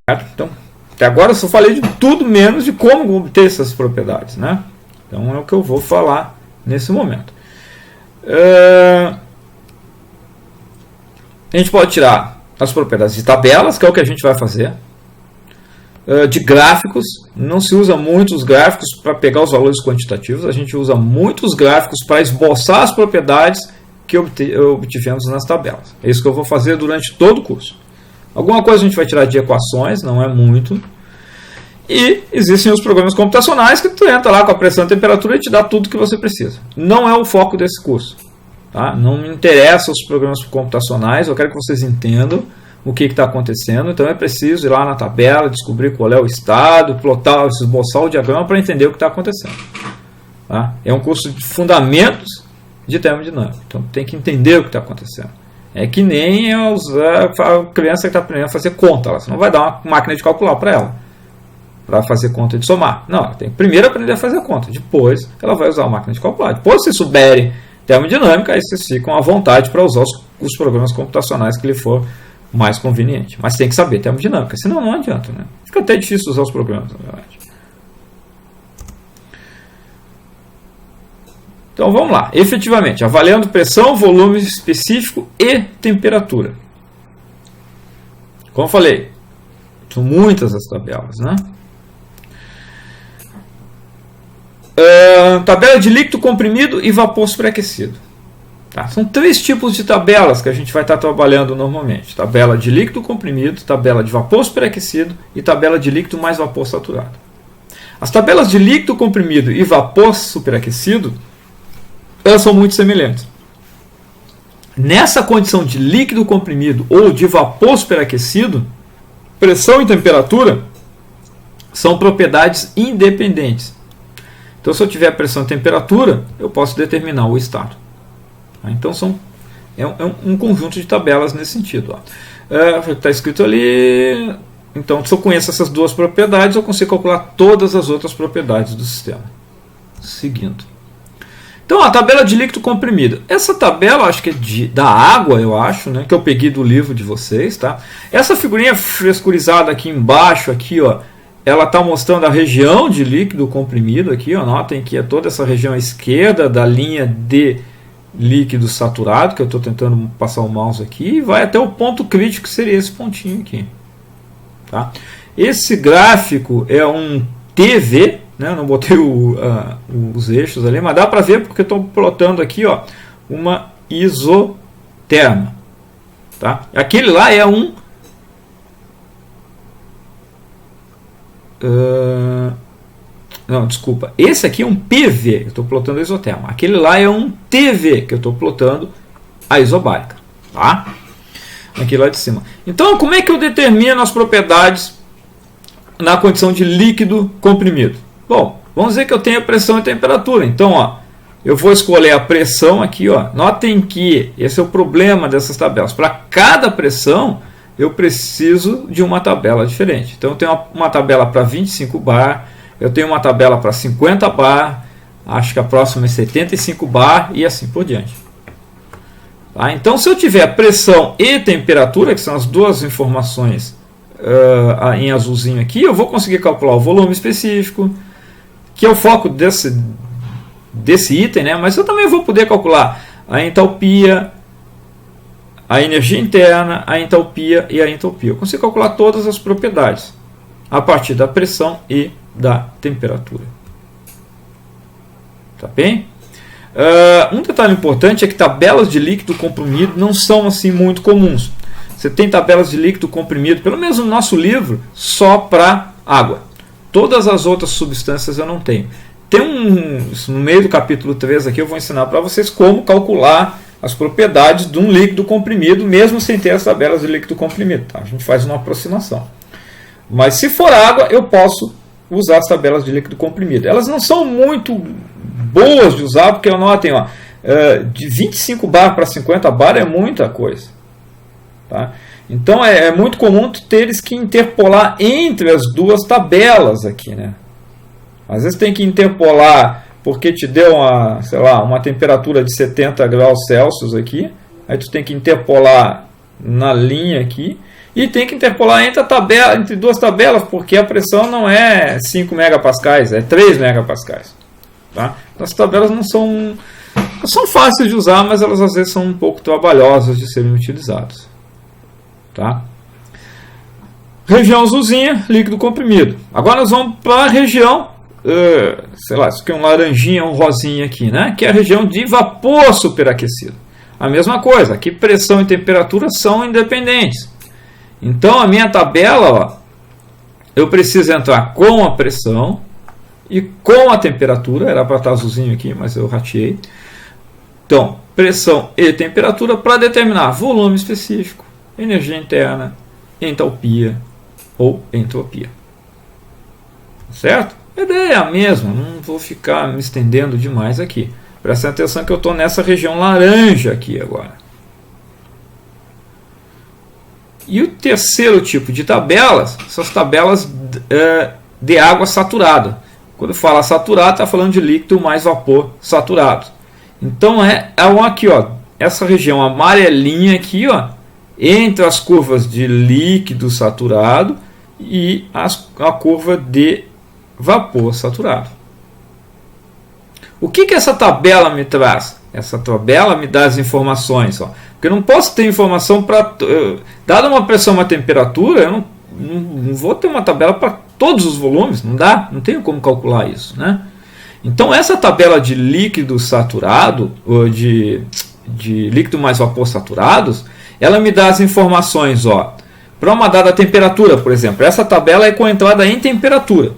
Então, até agora eu só falei de tudo menos de como obter essas propriedades, né? Então é o que eu vou falar nesse momento. A gente pode tirar as propriedades de tabelas, que é o que a gente vai fazer. De gráficos, não se usa muito os gráficos para pegar os valores quantitativos, a gente usa muitos gráficos para esboçar as propriedades que obtivemos nas tabelas. É isso que eu vou fazer durante todo o curso. Alguma coisa a gente vai tirar de equações, não é muito. E existem os programas computacionais que tu entra lá com a pressão e a temperatura e te dá tudo que você precisa. Não é o foco desse curso. Tá? Não me interessam os programas computacionais, eu quero que vocês entendam o que está acontecendo. Então é preciso ir lá na tabela, descobrir qual é o estado, plotar, esboçar o diagrama para entender o que está acontecendo. Tá? É um curso de fundamentos de termodinâmica. Então tem que entender o que está acontecendo. É que nem a criança que está aprendendo a fazer conta. Você não vai dar uma máquina de calcular para ela, para fazer conta de somar. Não, ela tem que primeiro aprender a fazer conta. Depois ela vai usar a máquina de calcular. Depois, se souberem termodinâmica, aí vocês ficam à vontade para usar os programas computacionais que lhe for mais conveniente. Mas tem que saber termodinâmica, senão não adianta, né? Fica até difícil usar os programas, na verdade. Então vamos lá. Efetivamente, avaliando pressão, volume específico e temperatura. Como eu falei, são muitas as tabelas, né? Tabela de líquido comprimido e vapor superaquecido. Tá? São 3 tipos de tabelas que a gente vai estar trabalhando normalmente. Tabela de líquido comprimido, tabela de vapor superaquecido e tabela de líquido mais vapor saturado. As tabelas de líquido comprimido e vapor superaquecido, elas são muito semelhantes. Nessa condição de líquido comprimido ou de vapor superaquecido, pressão e temperatura são propriedades independentes. Então, se eu tiver pressão e temperatura, eu posso determinar o estado. Então, é um conjunto de tabelas nesse sentido. Está escrito ali. Então, se eu conheço essas duas propriedades, eu consigo calcular todas as outras propriedades do sistema. Seguindo. Então, a tabela de líquido comprimido. Essa tabela, acho que é da água, eu acho, né, que eu peguei do livro de vocês. Tá? Essa figurinha frescurizada aqui embaixo, aqui, ó, ela está mostrando a região de líquido comprimido. Aqui, ó, notem que é toda essa região à esquerda da linha de líquido saturado, que eu estou tentando passar o mouse aqui, e vai até o ponto crítico, que seria esse pontinho aqui. Tá? Esse gráfico é um TV, né? Eu não botei os eixos ali, mas dá para ver porque eu estou plotando aqui, ó, uma isoterma. Tá? Aquele lá é um não, desculpa. Esse aqui é um PV, eu estou plotando a isoterma. Aquele lá é um TV, que eu estou plotando a isobárica. Tá? Aqui lá de cima. Então, como é que eu determino as propriedades na condição de líquido comprimido? Bom, vamos dizer que eu tenho a pressão e temperatura. Então, ó, eu vou escolher a pressão aqui. Ó. Notem que esse é o problema dessas tabelas. Para cada pressão, eu preciso de uma tabela diferente. Então, eu tenho uma tabela para 25 bar, eu tenho uma tabela para 50 bar, acho que a próxima é 75 bar e assim por diante. Tá? Então, se eu tiver pressão e temperatura, que são as duas informações em azulzinho aqui, eu vou conseguir calcular o volume específico, que é o foco desse item, né? Mas eu também vou poder calcular a entalpia, a energia interna, a entalpia e a entropia. Eu consigo calcular todas as propriedades a partir da pressão e da temperatura. Tá bem? Um detalhe importante é que tabelas de líquido comprimido não são assim muito comuns. Você tem tabelas de líquido comprimido, pelo menos no nosso livro, só para água. Todas as outras substâncias eu não tenho. Tem no meio do capítulo 3 aqui eu vou ensinar para vocês como calcular as propriedades de um líquido comprimido, mesmo sem ter as tabelas de líquido comprimido. Tá? A gente faz uma aproximação. Mas se for água, eu posso usar as tabelas de líquido comprimido. Elas não são muito boas de usar, porque notem, ó, de 25 bar para 50 bar é muita coisa. Tá? Então é muito comum teres que interpolar entre as duas tabelas aqui, né? Às vezes tem que interpolar porque te deu uma temperatura de 70 graus Celsius aqui, aí tu tem que interpolar na linha aqui, E tem que interpolar entre duas tabelas, porque a pressão não é 5 megapascais, é 3 megapascais. Tá? Então, as tabelas não são fáceis de usar, mas elas às vezes são um pouco trabalhosas de serem utilizadas. Tá? Região azulzinha, líquido comprimido. Agora nós vamos para a região, sei lá, isso aqui é um laranjinha, um rosinha aqui, né? Que é a região de vapor superaquecido. A mesma coisa, aqui pressão e temperatura são independentes. Então a minha tabela, ó, eu preciso entrar com a pressão e com a temperatura, era para estar azulzinho aqui, mas eu rateei. Então, pressão e temperatura para determinar volume específico, energia interna, entalpia ou entropia. Certo? A ideia é a mesma, não vou ficar me estendendo demais aqui. Presta atenção que eu estou nessa região laranja aqui agora. E o terceiro tipo de tabelas são as tabelas de água saturada. Quando fala saturado, está falando de líquido mais vapor saturado. Então aqui, ó, essa região amarelinha aqui, ó, entre as curvas de líquido saturado e a curva de vapor saturado. O que essa tabela me traz? Essa tabela me dá as informações, ó. Porque eu não posso ter informação para... Dada uma pressão e uma temperatura, eu não vou ter uma tabela para todos os volumes, não dá, não tenho como calcular isso, né? Então essa tabela de líquido saturado, ou de líquido mais vapor saturados, ela me dá as informações, ó, para uma dada temperatura, por exemplo. Essa tabela é com entrada em temperatura.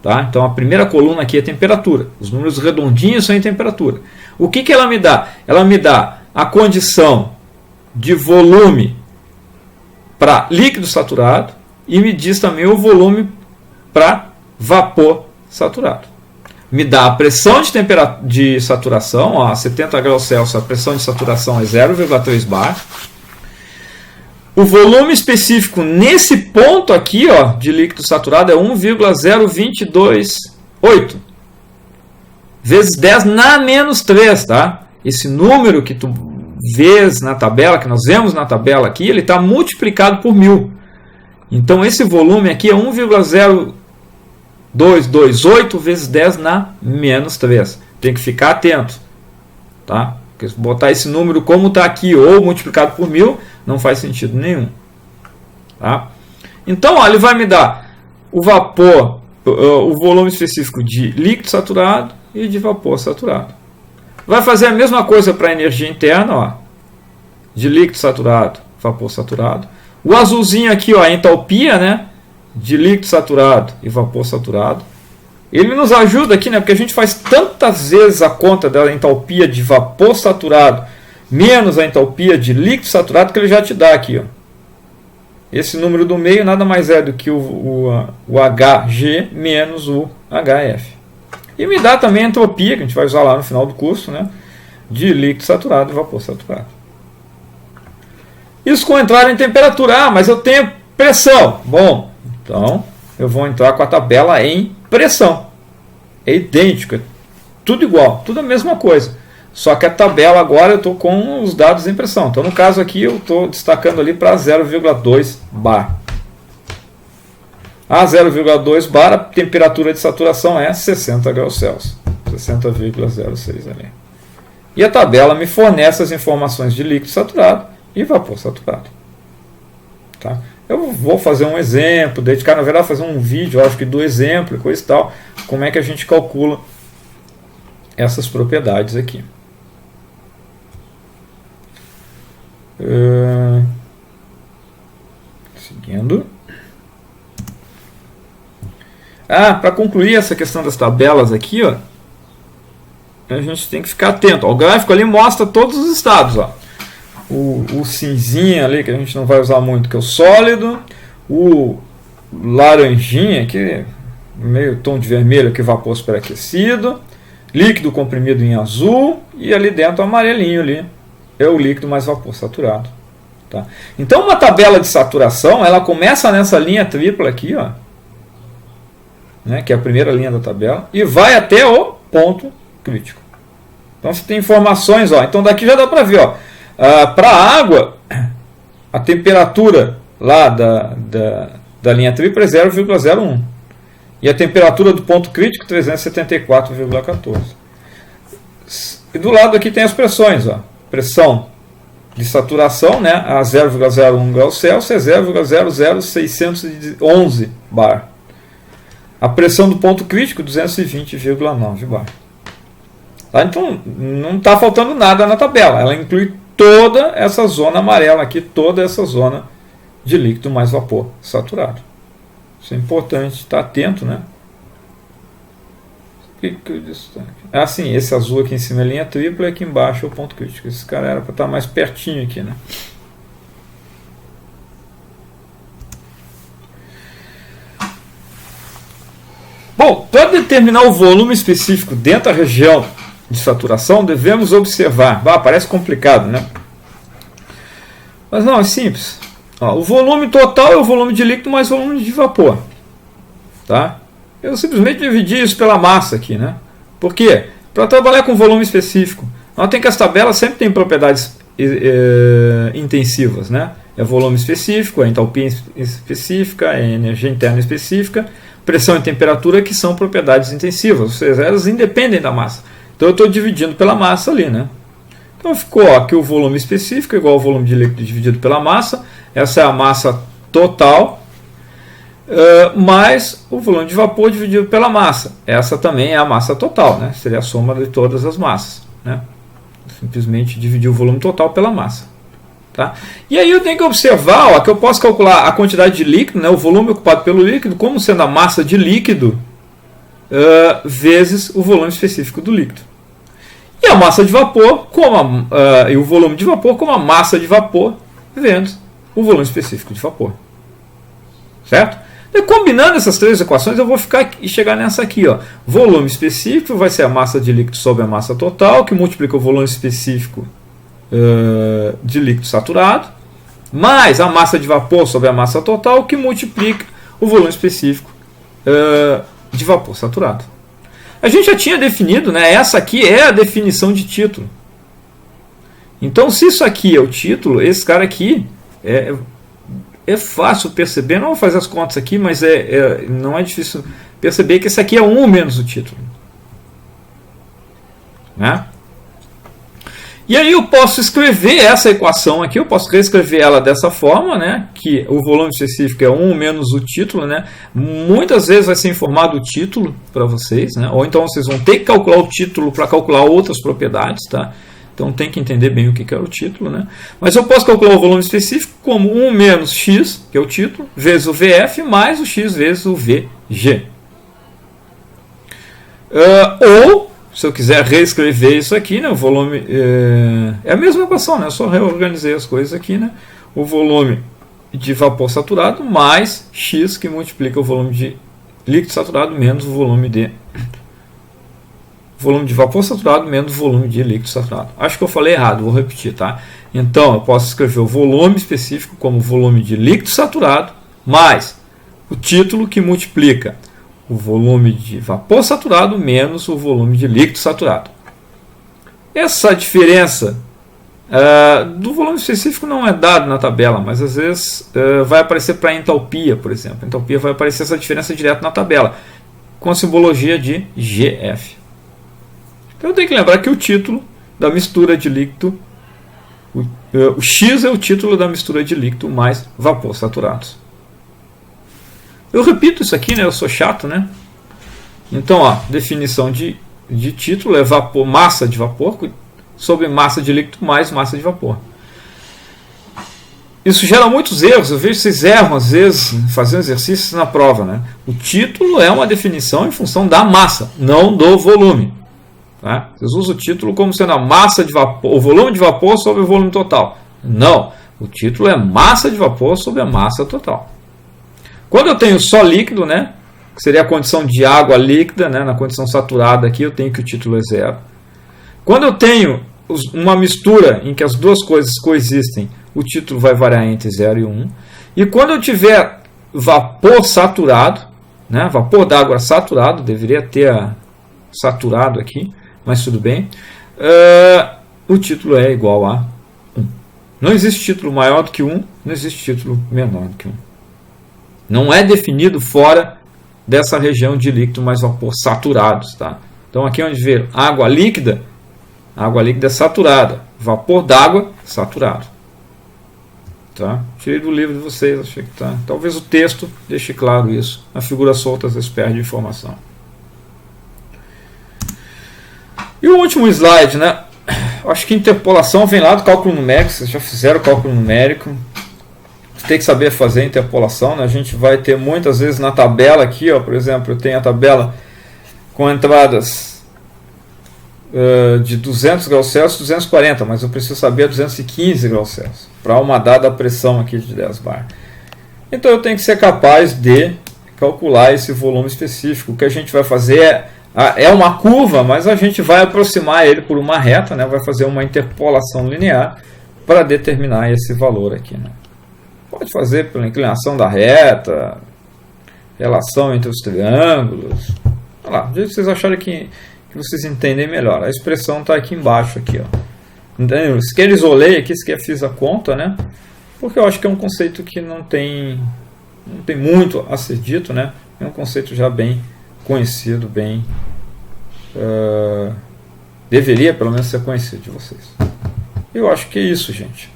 Tá? Então a primeira coluna aqui é temperatura. Os números redondinhos são em temperatura. O que ela me dá? Ela me dá a condição de volume para líquido saturado e me diz também o volume para vapor saturado. Me dá a pressão de saturação, ó, a 70 graus Celsius, a pressão de saturação é 0,3 bar. O volume específico nesse ponto aqui, ó, de líquido saturado é 1,0228 vezes 10 na menos 3, tá? Esse número que tu vês na tabela, que nós vemos na tabela aqui, ele está multiplicado por 1000. Então esse volume aqui é 1,0228 vezes 10 na menos 3. Tem que ficar atento, tá? Porque se botar esse número como está aqui ou multiplicado por 1000, não faz sentido nenhum. Tá? Então, ó, ele vai me dar o vapor, o volume específico de líquido saturado e de vapor saturado. Vai fazer a mesma coisa para a energia interna, ó, de líquido saturado, vapor saturado. O azulzinho aqui, ó, a entalpia, né, de líquido saturado e vapor saturado. Ele nos ajuda aqui, né, porque a gente faz tantas vezes a conta da entalpia de vapor saturado menos a entalpia de líquido saturado que ele já te dá aqui, ó. Esse número do meio nada mais é do que o Hg menos o Hf. E me dá também a entropia, que a gente vai usar lá no final do curso, né, de líquido saturado e vapor saturado. Isso com entrar em temperatura. Ah, mas eu tenho pressão. Bom, então eu vou entrar com a tabela em pressão. É idêntico, é tudo igual, tudo a mesma coisa. Só que a tabela agora eu estou com os dados em pressão. Então, no caso aqui, eu estou destacando ali para 0,2 bar. A 0,2 bar, a temperatura de saturação é 60 graus Celsius. 60,06 ali. E a tabela me fornece as informações de líquido saturado e vapor saturado. Tá? Eu vou fazer um exemplo, dedicar, na verdade, fazer um vídeo, acho que do exemplo, coisa e tal, como é que a gente calcula essas propriedades aqui. Seguindo. Para concluir essa questão das tabelas aqui, ó, a gente tem que ficar atento. O gráfico ali mostra todos os estados. Ó. O cinzinha ali, que a gente não vai usar muito, que é o sólido. O laranjinha, que meio tom de vermelho, que é vapor superaquecido. Líquido comprimido em azul. E ali dentro, o amarelinho ali, é o líquido mais vapor saturado. Tá? Então, uma tabela de saturação, ela começa nessa linha tripla aqui, ó, né, que é a primeira linha da tabela, e vai até o ponto crítico. Então, você tem informações, ó, então daqui já dá para ver, ó, para a água, a temperatura lá da linha tripla é 0,01. E a temperatura do ponto crítico 374,14. E do lado aqui tem as pressões. Ó. Pressão de saturação, né, a 0,01 graus Celsius é 0,00611 bar. A pressão do ponto crítico 220,9 bar. Tá? Então não está faltando nada na tabela. Ela inclui toda essa zona amarela aqui, toda essa zona de líquido mais vapor saturado. Isso é importante estar atento, né? O que eu disse? Assim, esse azul aqui em cima é linha tripla e aqui embaixo é o ponto crítico. Esse cara era para estar mais pertinho aqui, né? Bom, para determinar o volume específico dentro da região de saturação, devemos observar. Parece complicado, né? Mas não, é simples. Ó, o volume total é o volume de líquido mais volume de vapor. Tá? Eu simplesmente dividi isso pela massa aqui, né? Por quê? Para trabalhar com volume específico, nós temos que as tabelas sempre têm propriedades intensivas, né? É volume específico, é entalpia específica, é energia interna específica, pressão e temperatura, que são propriedades intensivas, ou seja, elas independem da massa. Então eu estou dividindo pela massa ali, né? Então ficou aqui o volume específico igual ao volume de líquido dividido pela massa. Essa é a massa total, mais o volume de vapor dividido pela massa. Essa também é a massa total, né? Seria a soma de todas as massas, né? Simplesmente dividir o volume total pela massa. Tá? E aí eu tenho que observar, ó, que eu posso calcular a quantidade de líquido, né, o volume ocupado pelo líquido, como sendo a massa de líquido vezes o volume específico do líquido. E a massa de vapor e o volume de vapor como a massa de vapor vezes o volume específico de vapor. Certo? E combinando essas três equações, eu vou chegar nessa aqui. Ó. Volume específico vai ser a massa de líquido sobre a massa total, que multiplica o volume específico de líquido saturado, mais a massa de vapor sobre a massa total, que multiplica o volume específico de vapor saturado. A gente já tinha definido, né, essa aqui é a definição de título. Então, se isso aqui é o título, esse cara aqui é fácil perceber, não vou fazer as contas aqui, mas não é difícil perceber que esse aqui é 1 menos o título. Né? E aí eu posso escrever essa equação aqui, eu posso reescrever ela dessa forma, né, que o volume específico é 1 menos o título, né, muitas vezes vai ser informado o título para vocês, né, ou então vocês vão ter que calcular o título para calcular outras propriedades, tá? Então tem que entender bem o que é o título, né? Mas eu posso calcular o volume específico como 1 menos x, que é o título, vezes o VF, mais o x vezes o VG. Ou, se eu quiser reescrever isso aqui, né, o volume é a mesma equação, né? Eu só reorganizei as coisas aqui, né? O volume de vapor saturado mais x, que multiplica o volume de líquido saturado menos o volume de vapor saturado menos o volume de líquido saturado. Acho que eu falei errado, vou repetir, tá? Então, eu posso escrever o volume específico como volume de líquido saturado mais o título, que multiplica o volume de vapor saturado menos o volume de líquido saturado. Essa diferença do volume específico não é dado na tabela, mas às vezes vai aparecer para a entalpia, por exemplo. A entalpia vai aparecer essa diferença direto na tabela, com a simbologia de GF. Então eu tenho que lembrar que o título da mistura de líquido, o X é o título da mistura de líquido mais vapor saturado. Eu repito isso aqui, né? Eu sou chato, né? Então, ó, definição de título é massa de vapor sobre massa de líquido mais massa de vapor. Isso gera muitos erros. Eu vejo que vocês erram às vezes fazendo exercícios na prova, né? O título é uma definição em função da massa, não do volume. Tá? Vocês usam o título como sendo a massa de vapor, o volume de vapor sobre o volume total. Não, o título é massa de vapor sobre a massa total. Quando eu tenho só líquido, né, que seria a condição de água líquida, né, na condição saturada aqui, eu tenho que o título é 0. Quando eu tenho uma mistura em que as duas coisas coexistem, o título vai variar entre 0 e 1. E quando eu tiver vapor saturado, né, vapor d'água saturado, deveria ter saturado aqui, mas tudo bem, o título é igual a 1. Não existe título maior do que 1, não existe título menor do que 1. Não é definido fora dessa região de líquido mais vapor saturados. Tá? Então aqui onde vê água líquida é saturada. Vapor d'água, saturado. Tá? Tirei do livro de vocês, achei que tá. Talvez o texto deixe claro isso. A figura solta às vezes perde informação. E o último slide, né? Acho que interpolação vem lá do cálculo numérico. Vocês já fizeram o cálculo numérico. Você tem que saber fazer a interpolação, né? A gente vai ter muitas vezes na tabela aqui, ó, por exemplo, eu tenho a tabela com entradas de 200 graus Celsius, 240, mas eu preciso saber 215 graus Celsius para uma dada pressão aqui de 10 bar. Então eu tenho que ser capaz de calcular esse volume específico. O que a gente vai fazer é uma curva, mas a gente vai aproximar ele por uma reta, né? Vai fazer uma interpolação linear para determinar esse valor aqui, né? Pode fazer pela inclinação da reta, relação entre os triângulos, olha lá, do jeito que vocês acharem que vocês entendem melhor. A expressão está aqui embaixo, aqui, ó. Sequer isolei aqui, sequer fiz a conta, né? Porque eu acho que é um conceito que não tem muito a ser dito, né? É um conceito já bem conhecido, bem deveria pelo menos ser conhecido de vocês. Eu acho que é isso, gente.